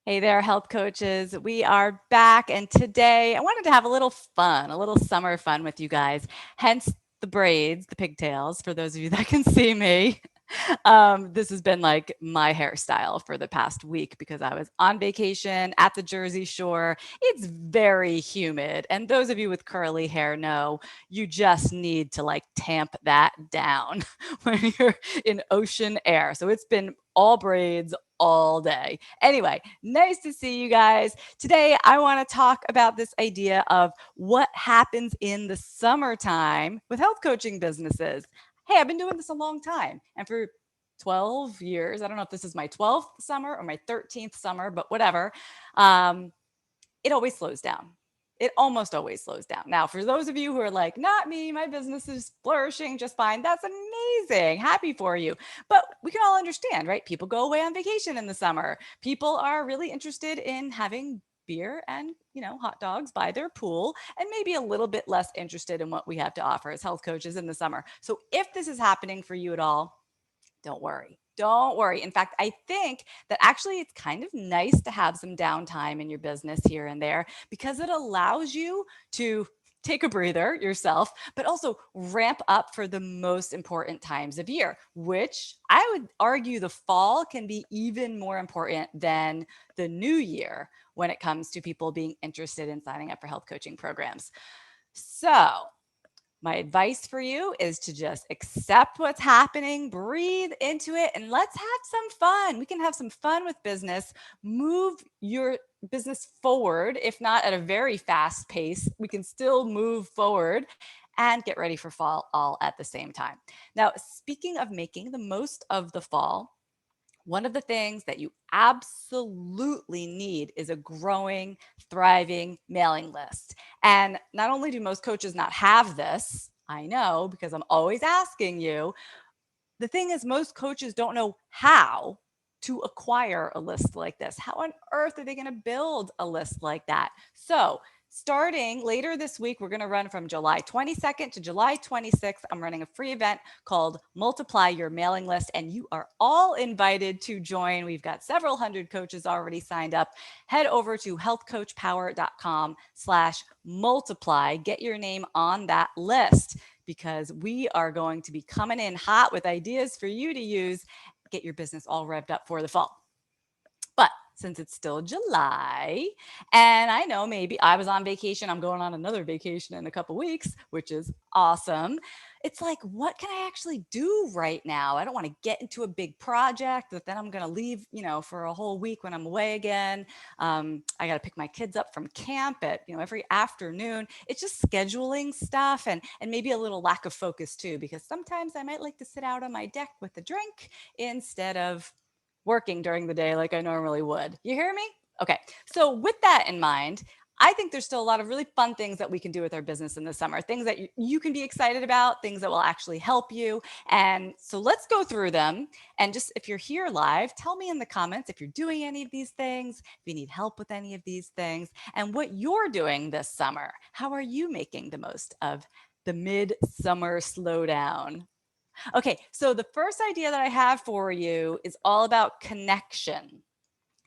Hey there, health coaches. We are back, and today I wanted to have a little fun, a little summer fun with you guys. Hence the braids, the pigtails, for those of you that can see me. This has been like my hairstyle for the past week because I was on vacation at the Jersey Shore. It's very humid. And those of you with curly hair know you just need to like tamp that down when you're in ocean air. So it's been all braids all day. Anyway, nice to see you guys. Today, I want to talk about this idea of what happens in the summertime with health coaching businesses. Hey, I've been doing this a long time. And for 12 years, I don't know if this is my 12th summer or my 13th summer, but whatever, um, it always slows down. It almost always slows down. Now, for those of you who are like, not me, my business is flourishing just fine, that's amazing. Happy for you. But we can all understand, right? People go away on vacation in the summer. People are really interested in having beer and hot dogs by their pool, and maybe a little bit less interested in what we have to offer as health coaches in the summer. So if this is happening for you at all, don't worry. Don't worry. In fact, I think that actually it's kind of nice to have some downtime in your business here and there because it allows you to take a breather yourself, but also ramp up for the most important times of year, which I would argue the fall can be even more important than the new year when it comes to people being interested in signing up for health coaching programs. So, my advice for you is to just accept what's happening, breathe into it, and let's have some fun. We can have some fun with business, move your business forward, if not at a very fast pace. We can still move forward and get ready for fall all at the same time. Now, speaking of making the most of the fall, one of the things that you absolutely need is a growing, thriving mailing list. And not only do most coaches not have this, I know because I'm always asking you, the thing is, most coaches don't know how to acquire a list like this. How on earth are they going to build a list like that? So, starting later this week, we're going to run from July 22nd to July 26th. I'm running a free event called Multiply Your Mailing List, and you are all invited to join. We've got several hundred coaches already signed up. Head over to healthcoachpower.com/multiply. Get your name on that list because we are going to be coming in hot with ideas for you to use, get your business all revved up for the fall. But since it's still July, and I know maybe I was on vacation, I'm going on another vacation in a couple weeks, which is awesome. It's like, what can I actually do right now? I don't want to get into a big project that then I'm going to leave, for a whole week when I'm away again. I got to pick my kids up from camp at, every afternoon. It's just scheduling stuff and maybe a little lack of focus too, because sometimes I might like to sit out on my deck with a drink instead of working during the day like I normally would. You hear me? Okay. So, with that in mind, I think there's still a lot of really fun things that we can do with our business in the summer, things that you can be excited about, things that will actually help you. And so let's go through them. And just if you're here live, tell me in the comments if you're doing any of these things, if you need help with any of these things, and what you're doing this summer. How are you making the most of the midsummer slowdown? Okay, so the first idea that I have for you is all about connection.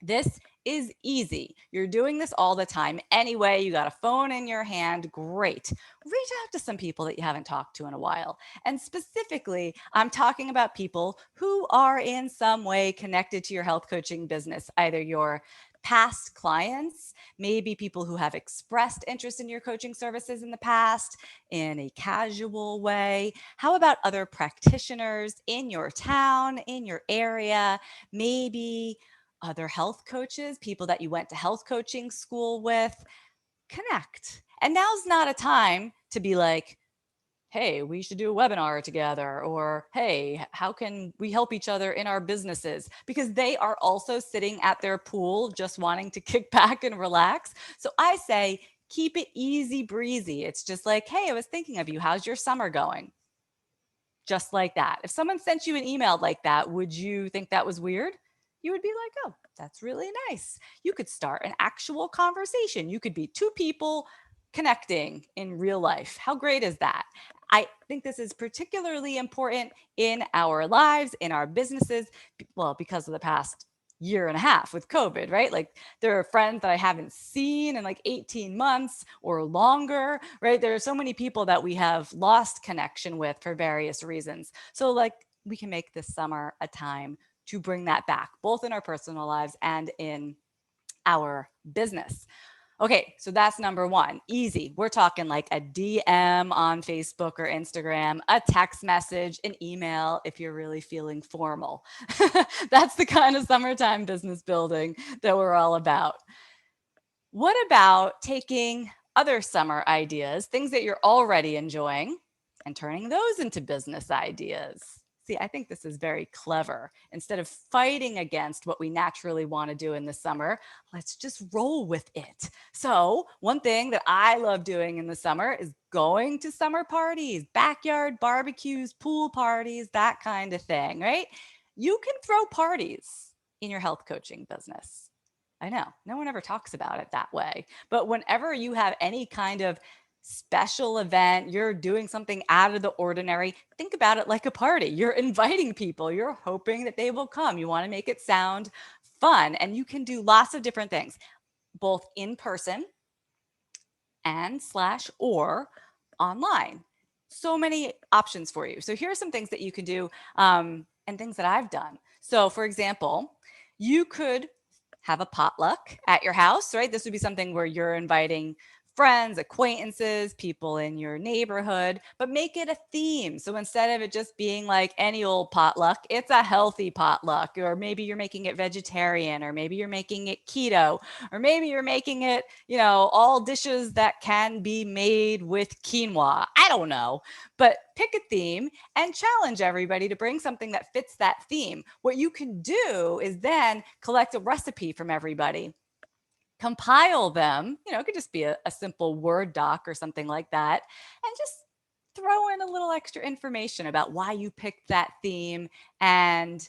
This is easy. You're doing this all the time anyway. You got a phone in your hand. Great. Reach out to some people that you haven't talked to in a while. And specifically, I'm talking about people who are in some way connected to your health coaching business, either your past clients, maybe people who have expressed interest in your coaching services in the past in a casual way. How about other practitioners in your town, in your area, maybe other health coaches, people that you went to health coaching school with? Connect. And now's not a time to be like, hey, we should do a webinar together, or hey, how can we help each other in our businesses? Because they are also sitting at their pool just wanting to kick back and relax. So I say, keep it easy breezy. It's just like, hey, I was thinking of you. How's your summer going? Just like that. If someone sent you an email like that, would you think that was weird? You would be like, oh, that's really nice. You could start an actual conversation. You could be two people connecting in real life. How great is that? I think this is particularly important in our lives, in our businesses, well, because of the past year and a half with COVID, right? Like there are friends that I haven't seen in like 18 months or longer, right? There are so many people that we have lost connection with for various reasons. So, like, we can make this summer a time to bring that back, both in our personal lives and in our business. Okay, so that's number one. Easy. We're talking like a DM on Facebook or Instagram, a text message, an email if you're really feeling formal. That's the kind of summertime business building that we're all about. What about taking other summer ideas, things that you're already enjoying, and turning those into business ideas? See, I think this is very clever. Instead of fighting against what we naturally want to do in the summer, let's just roll with it. So, one thing that I love doing in the summer is going to summer parties, backyard barbecues, pool parties, that kind of thing, right? You can throw parties in your health coaching business. I know. No one ever talks about it that way. But whenever you have any kind of special event, you're doing something out of the ordinary, think about it like a party. You're inviting people, you're hoping that they will come. You want to make it sound fun. And you can do lots of different things, both in person and slash or online. So many options for you. So here are some things that you can do and things that I've done. So, for example, you could have a potluck at your house, right? This would be something where you're inviting friends, acquaintances, people in your neighborhood, but make it a theme. So instead of it just being like any old potluck, it's a healthy potluck, or maybe you're making it vegetarian, or maybe you're making it keto, or maybe you're making it, all dishes that can be made with quinoa. I don't know, but pick a theme and challenge everybody to bring something that fits that theme. What you can do is then collect a recipe from everybody, compile them. It could just be a simple Word doc or something like that, and just throw in a little extra information about why you picked that theme and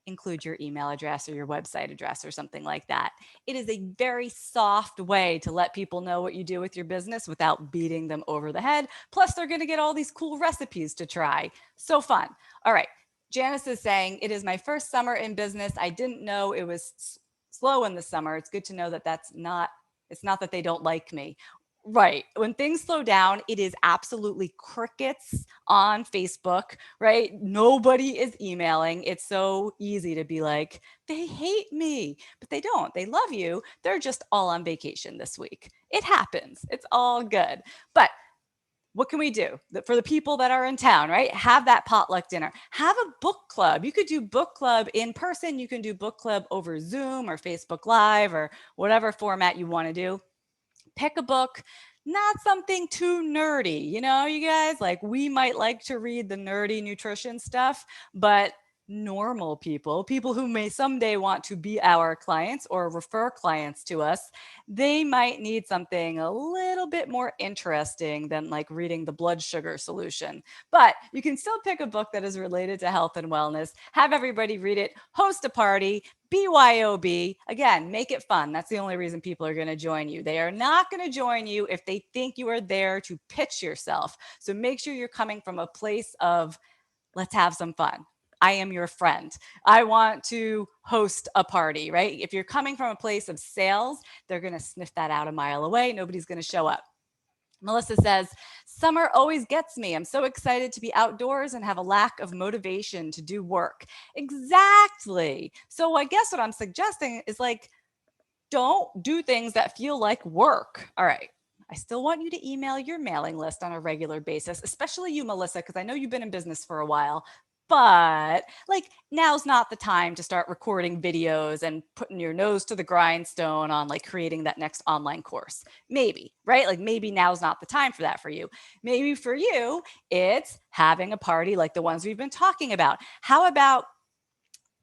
include your email address or your website address or something like that. It is a very soft way to let people know what you do with your business without beating them over the head. Plus, they're going to get all these cool recipes to try. So fun. All right. Janice is saying, it is my first summer in business. I didn't know it was slow in the summer. It's good to know that it's not that they don't like me. Right. When things slow down, it is absolutely crickets on Facebook, right? Nobody is emailing. It's so easy to be like, they hate me, but they don't. They love you. They're just all on vacation this week. It happens. It's all good. But what can we do for the people that are in town, right? Have that potluck dinner. Have a book club. You could do book club in person. You can do book club over Zoom or Facebook Live or whatever format you want to do. Pick a book, not something too nerdy. You guys, like, we might like to read the nerdy nutrition stuff, but normal people who may someday want to be our clients or refer clients to us, they might need something a little bit more interesting than like reading the blood sugar solution. But you can still pick a book that is related to health and wellness, have everybody read it, host a party, BYOB. Again, make it fun. That's the only reason people are going to join you. They are not going to join you if they think you are there to pitch yourself. So make sure you're coming from a place of, let's have some fun. I am your friend. I want to host a party, right? If you're coming from a place of sales, they're going to sniff that out a mile away. Nobody's going to show up. Melissa says, summer always gets me. I'm so excited to be outdoors and have a lack of motivation to do work. Exactly. So I guess what I'm suggesting is, like, don't do things that feel like work. All right. I still want you to email your mailing list on a regular basis, especially you, Melissa, because I know you've been in business for a while. But like, now's not the time to start recording videos and putting your nose to the grindstone on like creating that next online course. Maybe, right? Like, maybe now's not the time for that for you. Maybe for you, it's having a party like the ones we've been talking about. How about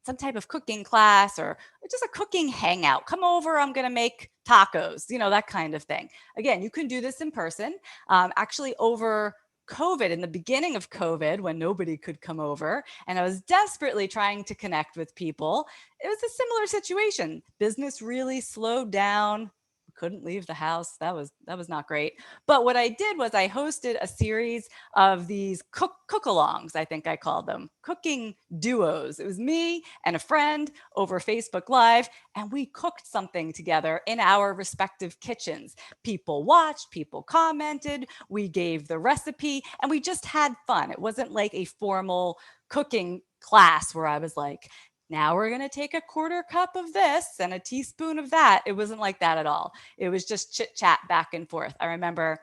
some type of cooking class or just a cooking hangout? Come over, I'm going to make tacos, that kind of thing. Again, you can do this in person. Actually, over COVID, in the beginning of COVID, when nobody could come over and I was desperately trying to connect with people, it was a similar situation. Business really slowed down. couldn't leave the house. That was not great. But what I did was I hosted a series of these cook-alongs, I think I called them, cooking duos. It was me and a friend over Facebook Live, and we cooked something together in our respective kitchens. People watched, people commented, we gave the recipe, and we just had fun. It wasn't like a formal cooking class where I was like, now we're going to take a quarter cup of this and a teaspoon of that. It wasn't like that at all. It was just chit chat back and forth. I remember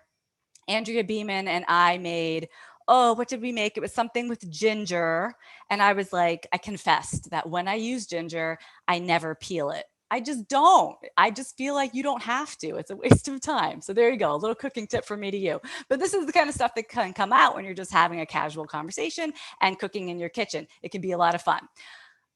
Andrea Beeman and I made, oh, what did we make? It was something with ginger. And I was like, I confessed that when I use ginger, I never peel it. I just don't. I just feel like you don't have to. It's a waste of time. So there you go, a little cooking tip from me to you. But this is the kind of stuff that can come out when you're just having a casual conversation and cooking in your kitchen. It can be a lot of fun.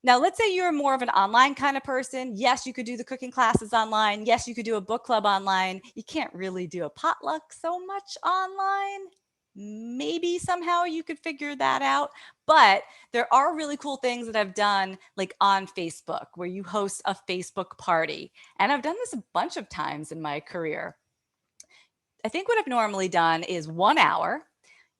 Now, let's say you're more of an online kind of person. Yes, you could do the cooking classes online. Yes, you could do a book club online. You can't really do a potluck so much online. Maybe somehow you could figure that out. But there are really cool things that I've done, like on Facebook, where you host a Facebook party. And I've done this a bunch of times in my career. I think what I've normally done is 1 hour.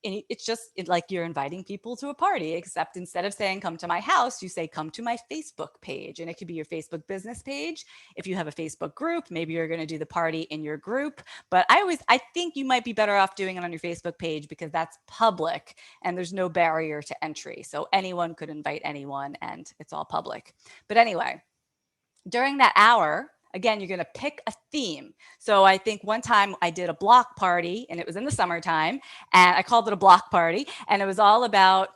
And it's just like you're inviting people to a party, except instead of saying come to my house, you say come to my Facebook page. And it could be your Facebook business page. If you have a Facebook group, maybe you're going to do the party in your group. But I think you might be better off doing it on your Facebook page because that's public and there's no barrier to entry. So anyone could invite anyone and it's all public. But anyway, during that hour, again, you're going to pick a theme. So I think one time I did a block party and it was in the summertime and I called it a block party and it was all about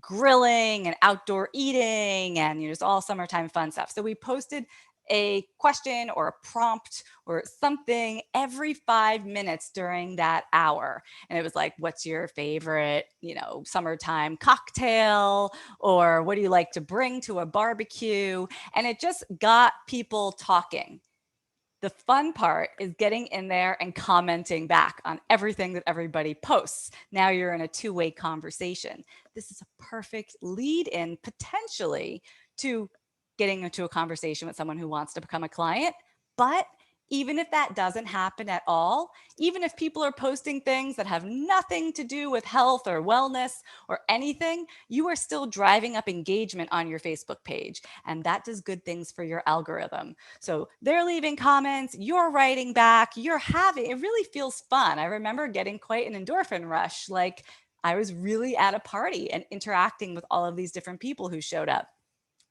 grilling and outdoor eating and just all summertime fun stuff. So we posted a question or a prompt or something every 5 minutes during that hour. And it was like, what's your favorite, summertime cocktail? Or what do you like to bring to a barbecue? And it just got people talking. The fun part is getting in there and commenting back on everything that everybody posts. Now you're in a two-way conversation. This is a perfect lead in potentially to getting into a conversation with someone who wants to become a client. But even if that doesn't happen at all, even if people are posting things that have nothing to do with health or wellness or anything, you are still driving up engagement on your Facebook page. And that does good things for your algorithm. So they're leaving comments, you're writing back, it really feels fun. I remember getting quite an endorphin rush. Like I was really at a party and interacting with all of these different people who showed up.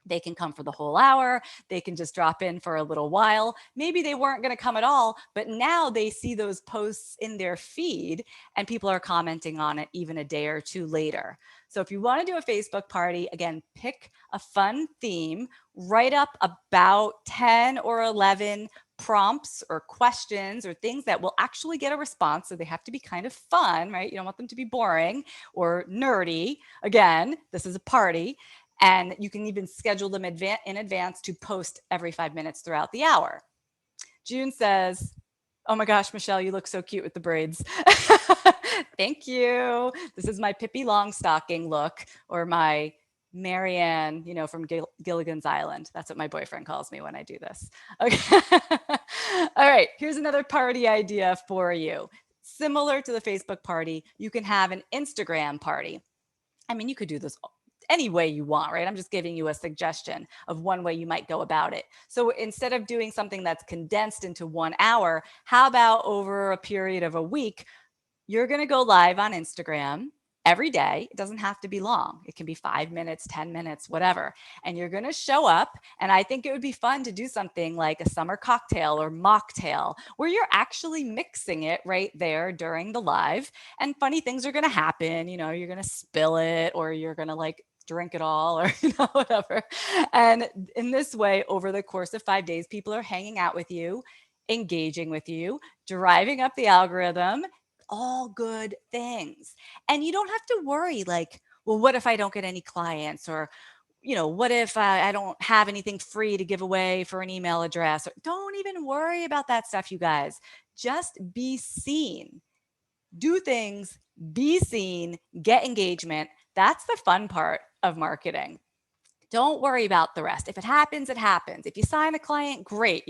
They can come for the whole hour. They can just drop in for a little while. Maybe they weren't going to come at all, but now they see those posts in their feed and people are commenting on it even a day or two later. So if you want to do a Facebook party, again, pick a fun theme, write up about 10 or 11 prompts or questions or things that will actually get a response. So they have to be kind of fun, right? You don't want them to be boring or nerdy. Again, this is a party. And you can even schedule them in advance to post every 5 minutes throughout the hour. June says, oh my gosh, Michelle, you look so cute with the braids. Thank you. This is my Pippi Longstocking look or my Marianne, from Gilligan's Island. That's what my boyfriend calls me when I do this. Okay. All right. Here's another party idea for you. Similar to the Facebook party, you can have an Instagram party. I mean, you could do this any way you want, right? I'm just giving you a suggestion of one way you might go about it. So instead of doing something that's condensed into 1 hour, how about over a period of a week, you're going to go live on Instagram every day. It doesn't have to be long. It can be 5 minutes, 10 minutes, whatever. And you're going to show up. And I think it would be fun to do something like a summer cocktail or mocktail where you're actually mixing it right there during the live. And funny things are going to happen. You're going to spill it or you're going to drink it all or whatever. And in this way, over the course of 5 days, people are hanging out with you, engaging with you, driving up the algorithm, all good things. And you don't have to worry well, what if I don't get any clients? Or, what if I don't have anything free to give away for an email address? Or, don't even worry about that stuff, you guys. Just be seen. Do things, be seen, get engagement. That's the fun part of marketing. Don't worry about the rest. If it happens, it happens. If you sign a client, great,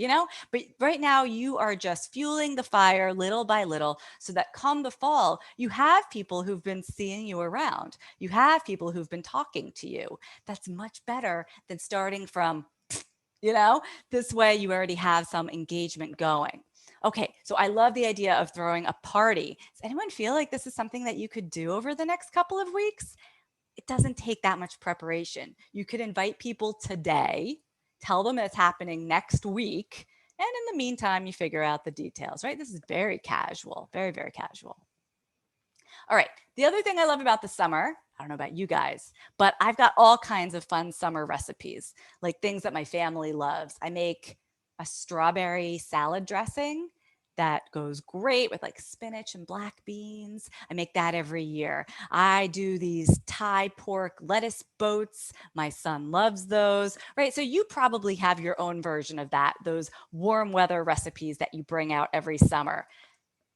but right now you are just fueling the fire little by little so that come the fall, you have people who've been seeing you around. You have people who've been talking to you. That's much better than starting from, you know, this way you already have some engagement going. Okay, so I love the idea of throwing a party. Does anyone feel like this is something that you could do over the next couple of weeks? It doesn't take that much preparation. You could invite people today, tell them it's happening next week, and in the meantime, you figure out the details, right? This is very casual, very, very casual. All right. The other thing I love about the summer, I don't know about you guys, but I've got all kinds of fun summer recipes, like things that my family loves. I make a strawberry salad dressing that goes great with like spinach and black beans. I make that every year. I do these Thai pork lettuce boats. My son loves those, right? So you probably have your own version of that, those warm weather recipes that you bring out every summer.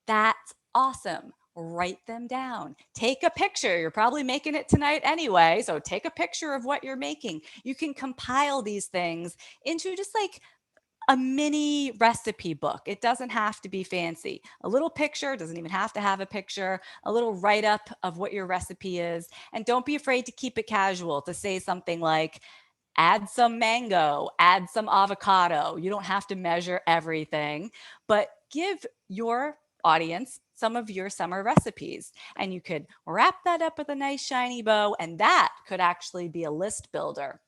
That's awesome. Write them down. Take a picture. You're probably making it tonight anyway. So take a picture of what you're making. You can compile these things into just like a mini recipe book. It doesn't have to be fancy. A little picture doesn't even have to have a picture, a little write up of what your recipe is. And don't be afraid to keep it casual, to say something like, add some mango, add some avocado. You don't have to measure everything, but give your audience some of your summer recipes. And you could wrap that up with a nice shiny bow, and that could actually be a list builder.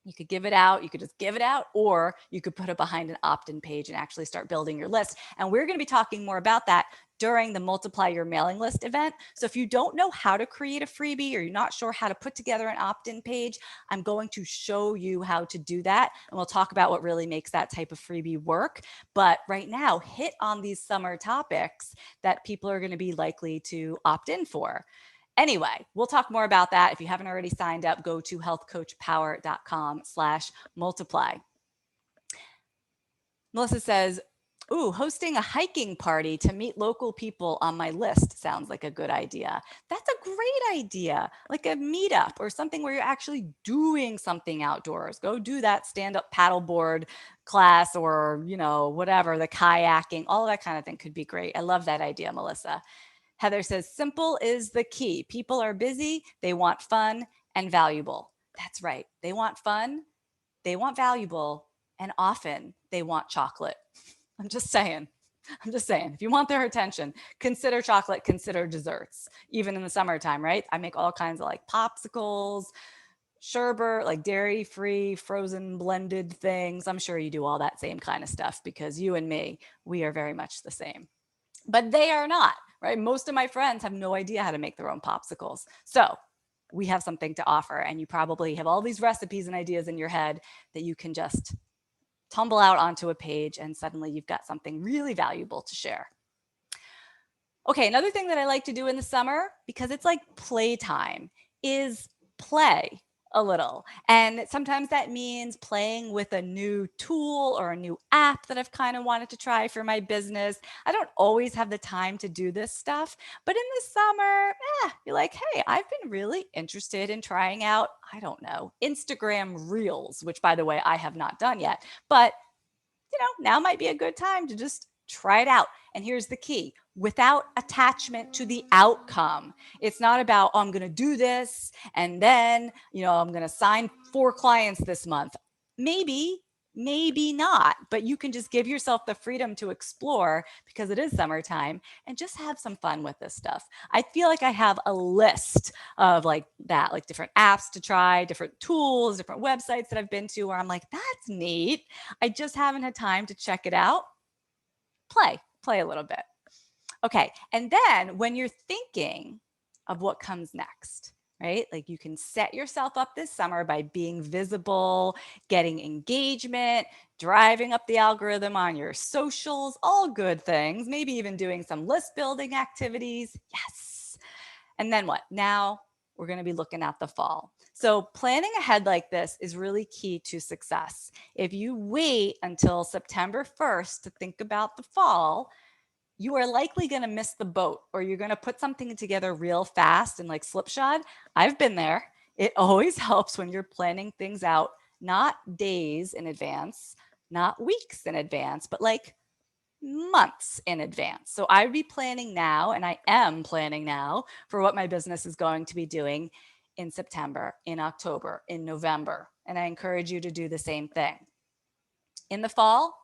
You could give it out, you could just give it out, or you could put it behind an opt-in page and actually start building your list. And we're going to be talking more about that during the Multiply Your Mailing List event. So if you don't know how to create a freebie or you're not sure how to put together an opt-in page, I'm going to show you how to do that. And we'll talk about what really makes that type of freebie work. But right now, hit on these summer topics that people are going to be likely to opt in for. Anyway, we'll talk more about that. If you haven't already signed up, go to healthcoachpower.com/multiply. Melissa says, ooh, hosting a hiking party to meet local people on my list sounds like a good idea. That's a great idea. Like a meetup or something where you're actually doing something outdoors. Go do that stand-up paddleboard class or, whatever, the kayaking, all of that kind of thing could be great. I love that idea, Melissa. Heather says, simple is the key. People are busy. They want fun and valuable. That's right. They want fun. They want valuable. And often they want chocolate. I'm just saying. If you want their attention, consider chocolate, consider desserts, even in the summertime, right? I make all kinds of like popsicles, sherbet, like dairy-free, frozen, blended things. I'm sure you do all that same kind of stuff because you and me, we are very much the same. But they are not, right? Most of my friends have no idea how to make their own popsicles. So we have something to offer, and you probably have all these recipes and ideas in your head that you can just tumble out onto a page, and suddenly you've got something really valuable to share. Okay, another thing that I like to do in the summer, because it's like playtime, is play a little. And sometimes that means playing with a new tool or a new app that I've kind of wanted to try for my business. I don't always have the time to do this stuff, but in the summer, you're like, hey, I've been really interested in trying out, I don't know, Instagram Reels, which by the way, I have not done yet. But now might be a good time to just try it out. And here's the key, without attachment to the outcome. It's not about, oh, I'm going to do this and then, I'm going to sign 4 clients this month. Maybe not, but you can just give yourself the freedom to explore because it is summertime and just have some fun with this stuff. I feel like I have a list of like that, like different apps to try, different tools, different websites that I've been to where I'm like, that's neat. I just haven't had time to check it out. Play a little bit. Okay. And then when you're thinking of what comes next, right? Like you can set yourself up this summer by being visible, getting engagement, driving up the algorithm on your socials, all good things, maybe even doing some list building activities. Yes. And then what? Now we're going to be looking at the fall. So planning ahead like this is really key to success. If you wait until September 1st to think about the fall, you are likely going to miss the boat or you're going to put something together real fast and like slipshod. I've been there. It always helps when you're planning things out, not days in advance, not weeks in advance, but like months in advance. So I would be planning now, and I am planning now for what my business is going to be doing in September, in October, in November. And I encourage you to do the same thing. In the fall,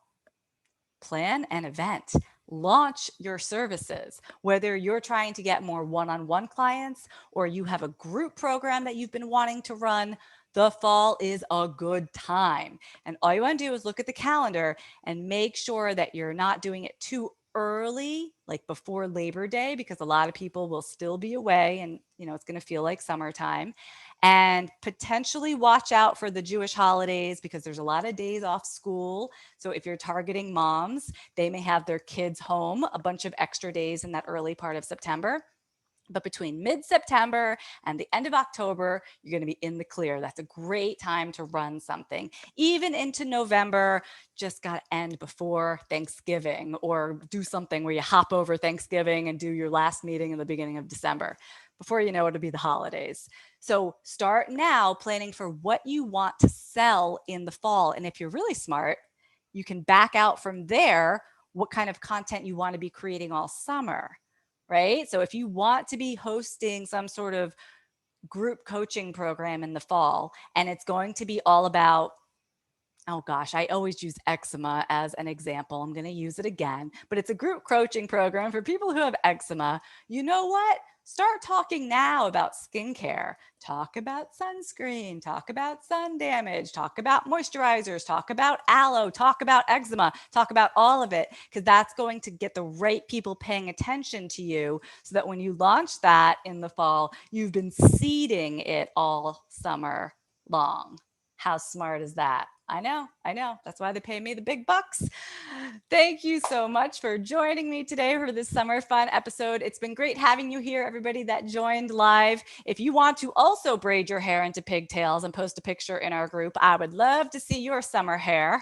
plan an event. Launch your services, whether you're trying to get more one on one clients or you have a group program that you've been wanting to run. The fall is a good time. And all you want to do is look at the calendar and make sure that you're not doing it too early, like before Labor Day, because a lot of people will still be away and, it's going to feel like summertime. And potentially watch out for the Jewish holidays because there's a lot of days off school. So if you're targeting moms, they may have their kids home a bunch of extra days in that early part of September. But between mid-September and the end of October, you're going to be in the clear. That's a great time to run something. Even into November, just got to end before Thanksgiving, or do something where you hop over Thanksgiving and do your last meeting in the beginning of December. Before you know it, it'll be the holidays. So start now planning for what you want to sell in the fall. And if you're really smart, you can back out from there what kind of content you want to be creating all summer, right? So if you want to be hosting some sort of group coaching program in the fall, and it's going to be all about, oh gosh, I always use eczema as an example. I'm going to use it again, but it's a group coaching program for people who have eczema. You know what? Start talking now about skincare. Talk about sunscreen, talk about sun damage, talk about moisturizers, talk about aloe, talk about eczema, talk about all of it, because that's going to get the right people paying attention to you so that when you launch that in the fall, you've been seeding it all summer long. How smart is that? I know. That's why they pay me the big bucks. Thank you so much for joining me today for this summer fun episode. It's been great having you here, everybody that joined live. If you want to also braid your hair into pigtails and post a picture in our group, I would love to see your summer hair.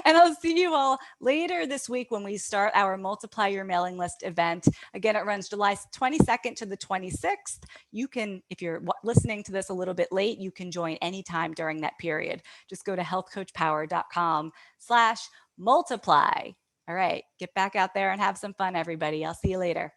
And I'll see you all later this week when we start our Multiply Your Mailing List event. Again, it runs July 22nd to the 26th. You can, if you're listening to this a little bit late, you can join anytime during that period. Just go to healthcoachpower.com/multiply. All right, get back out there and have some fun, everybody. I'll see you later.